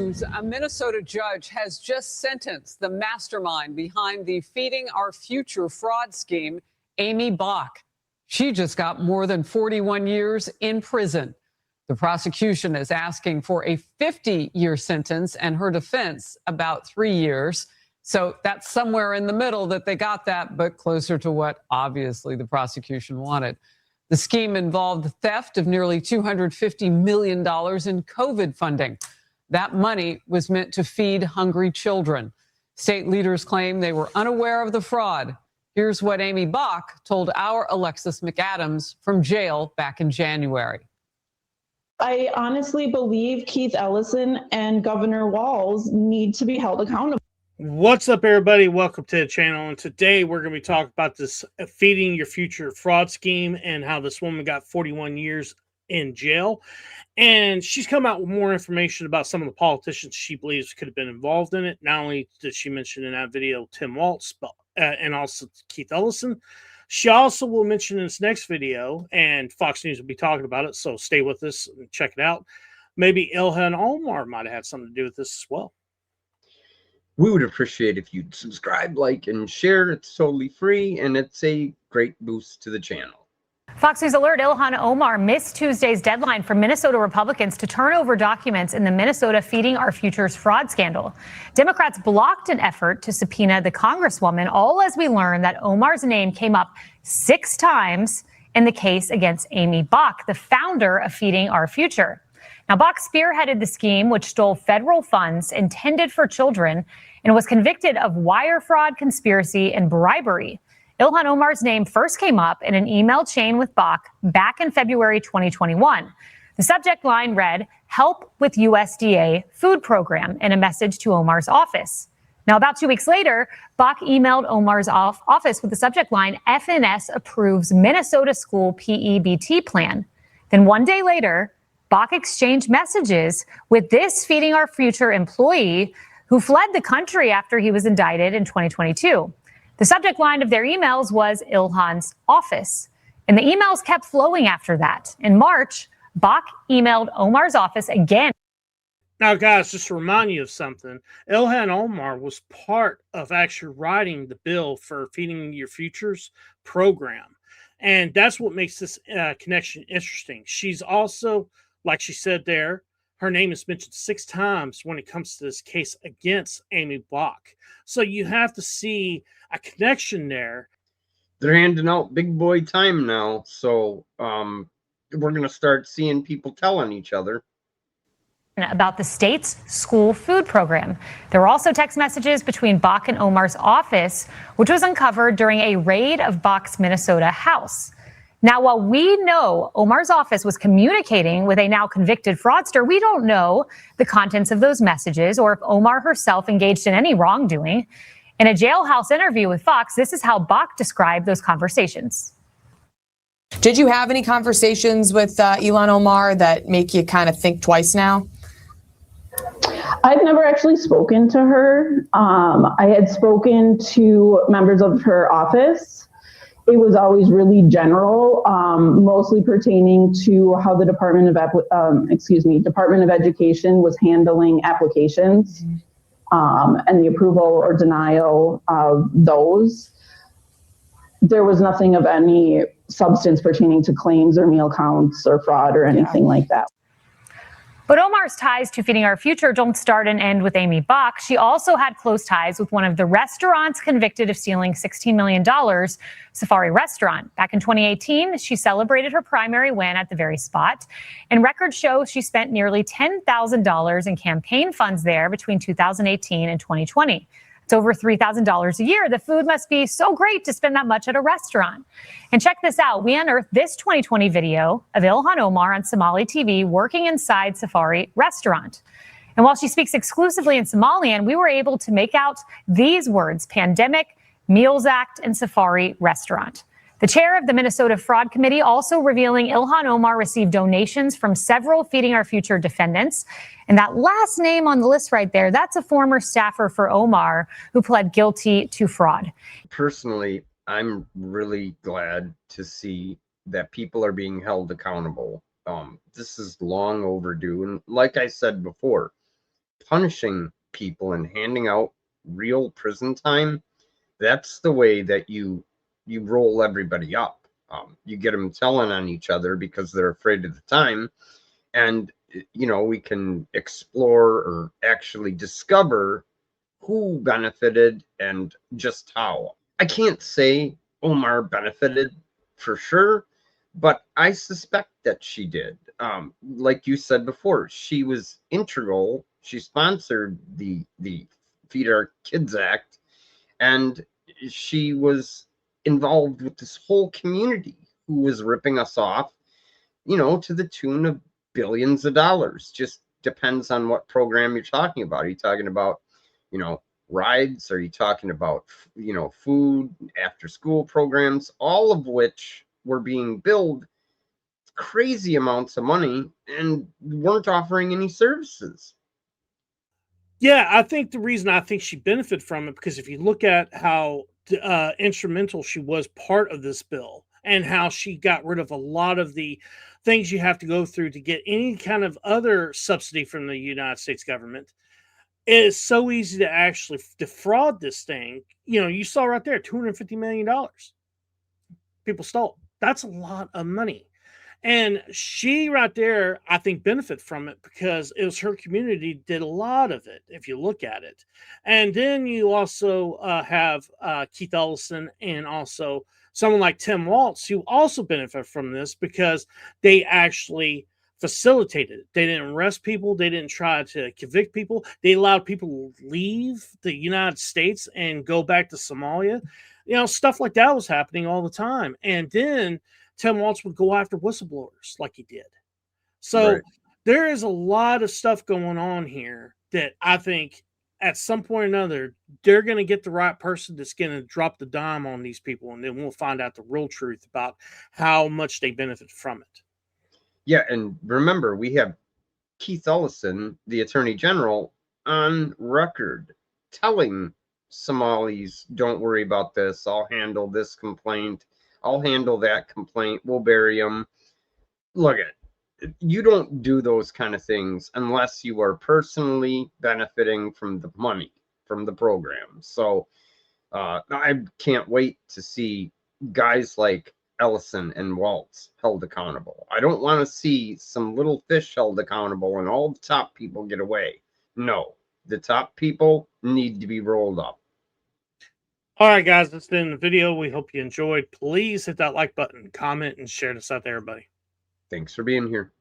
news. A Minnesota judge has just sentenced the mastermind behind the Feeding Our Future fraud scheme, Aimee Bock. She just got more than 41 years in prison. The prosecution is asking for a 50-year sentence and her defense about 3 years. So that's somewhere in the middle that they got that, but closer to what obviously the prosecution wanted. The scheme involved the theft of nearly $250 million in COVID funding. That money was meant to feed hungry children. State leaders claim they were unaware of the fraud. Here's what Aimee Bock told our Alexis McAdams from jail back in January. I honestly believe Keith Ellison and Governor Walz need to be held accountable. What's up, everybody? Welcome to the channel. And today we're going to be talking about this Feeding Your Future fraud scheme and how this woman got 41 years in jail. And she's come out with more information about some of the politicians she believes could have been involved in it. Not only did she mention in that video Tim Walz, but and also Keith Ellison. She also will mention in this next video, and Fox News will be talking about it, so stay with us and check it out. Maybe Ilhan Omar might have had something to do with this as well. We would appreciate if you'd subscribe, like, and share. It's totally free, and it's a great boost to the channel. Fox News alert: Ilhan Omar missed Tuesday's deadline for Minnesota Republicans to turn over documents in the Minnesota Feeding Our Futures fraud scandal. Democrats blocked an effort to subpoena the Congresswoman, all as we learn that Omar's name came up 6 times in the case against Aimee Bock, the founder of Feeding Our Future. Now, Bock spearheaded the scheme, which stole federal funds intended for children and was convicted of wire fraud, conspiracy, and bribery. Ilhan Omar's name first came up in an email chain with Bock back in February 2021. The subject line read, "Help with USDA food program," in a message to Omar's office. Now, about 2 weeks later, Bock emailed Omar's office with the subject line, "FNS approves Minnesota school PEBT plan." Then 1 day later, Bock exchanged messages with this Feeding Our Future employee who fled the country after he was indicted in 2022. The subject line of their emails was Ilhan's office, and the emails kept flowing after that. In March, Bock emailed Omar's office again. Now, guys, just to remind you of something, Ilhan Omar was part of actually writing the bill for Feeding Your Futures program. And that's what makes this connection interesting. She's also, like she said there, her name is mentioned 6 times when it comes to this case against Aimee Bock. So you have to see a connection there. They're handing out big boy time now, so we're going to start seeing people telling each other about the state's school food program. There were also text messages between Bock and Omar's office, which was uncovered during a raid of Bock's Minnesota house. Now, while we know Omar's office was communicating with a now convicted fraudster, we don't know the contents of those messages or if Omar herself engaged in any wrongdoing. In a jailhouse interview with Fox, this is how Bock described those conversations. Did you have any conversations with Ilhan Omar that make you kind of think twice now? I've never actually spoken to her. I had spoken to members of her office. It was always really general, mostly pertaining to how the Department of Education was handling applications. And the approval or denial of those. There was nothing of any substance pertaining to claims or meal counts or fraud or anything like that. But Omar's ties to Feeding Our Future don't start and end with Aimee Bock. She also had close ties with one of the restaurants convicted of stealing $16 million, Safari Restaurant. Back in 2018, she celebrated her primary win at the very spot. And records show she spent nearly $10,000 in campaign funds there between 2018 and 2020. It's over $3,000 a year. The food must be so great to spend that much at a restaurant. And check this out. We unearthed this 2020 video of Ilhan Omar on Somali TV working inside Safari Restaurant. And while she speaks exclusively in Somalian, we were able to make out these words: Pandemic, Meals Act, and Safari Restaurant. The chair of the Minnesota Fraud Committee also revealing Ilhan Omar received donations from several Feeding Our Future defendants. And that last name on the list right there, that's a former staffer for Omar who pled guilty to fraud. Personally, I'm really glad to see that people are being held accountable. This is long overdue. And like I said before, punishing people and handing out real prison time, that's the way that you roll everybody up. You get them telling on each other because they're afraid of the time. And, you know, we can explore or actually discover who benefited and just how. I can't say Omar benefited for sure, but I suspect that she did. Like you said before, she was integral. She sponsored the Feed Our Kids Act, and she was involved with this whole community who was ripping us off, you know, to the tune of billions of dollars. Just depends on what program you're talking about. Are you talking about, you know, rides? Are you talking about, you know, food, after school programs, all of which were being billed crazy amounts of money and weren't offering any services? Yeah, I think the reason I think she benefited from it, because if you look at how instrumental she was part of this bill and how she got rid of a lot of the things you have to go through to get any kind of other subsidy from the United States government, it is so easy to actually defraud this thing. You know, you saw right there, $250 million people stole. That's a lot of money. And she right there, I think, benefit from it because it was her community did a lot of it, if you look at it. And then you also have Keith Ellison and also someone like Tim Walz, who also benefit from this because they actually facilitated it. They didn't arrest people. They didn't try to convict people. They allowed people to leave the United States and go back to Somalia. You know, stuff like that was happening all the time. And then Tim Walz would go after whistleblowers like he did. So Right. there is a lot of stuff going on here that I think at some point or another, they're going to get the right person that's going to drop the dime on these people. And then we'll find out the real truth about how much they benefit from it. Yeah, and remember, we have Keith Ellison, the Attorney General, on record telling Somalis, don't worry about this. I'll handle this complaint. I'll handle that complaint. We'll bury them. Look at, you don't do those kind of things unless you are personally benefiting from the money from the program. So I can't wait to see guys like Ellison and Walz held accountable. I don't want to see some little fish held accountable and all the top people get away. No, the top people need to be rolled up. All right, guys, that's the end of the video. We hope you enjoyed. Please hit that like button, comment, and share this out to everybody. Thanks for being here.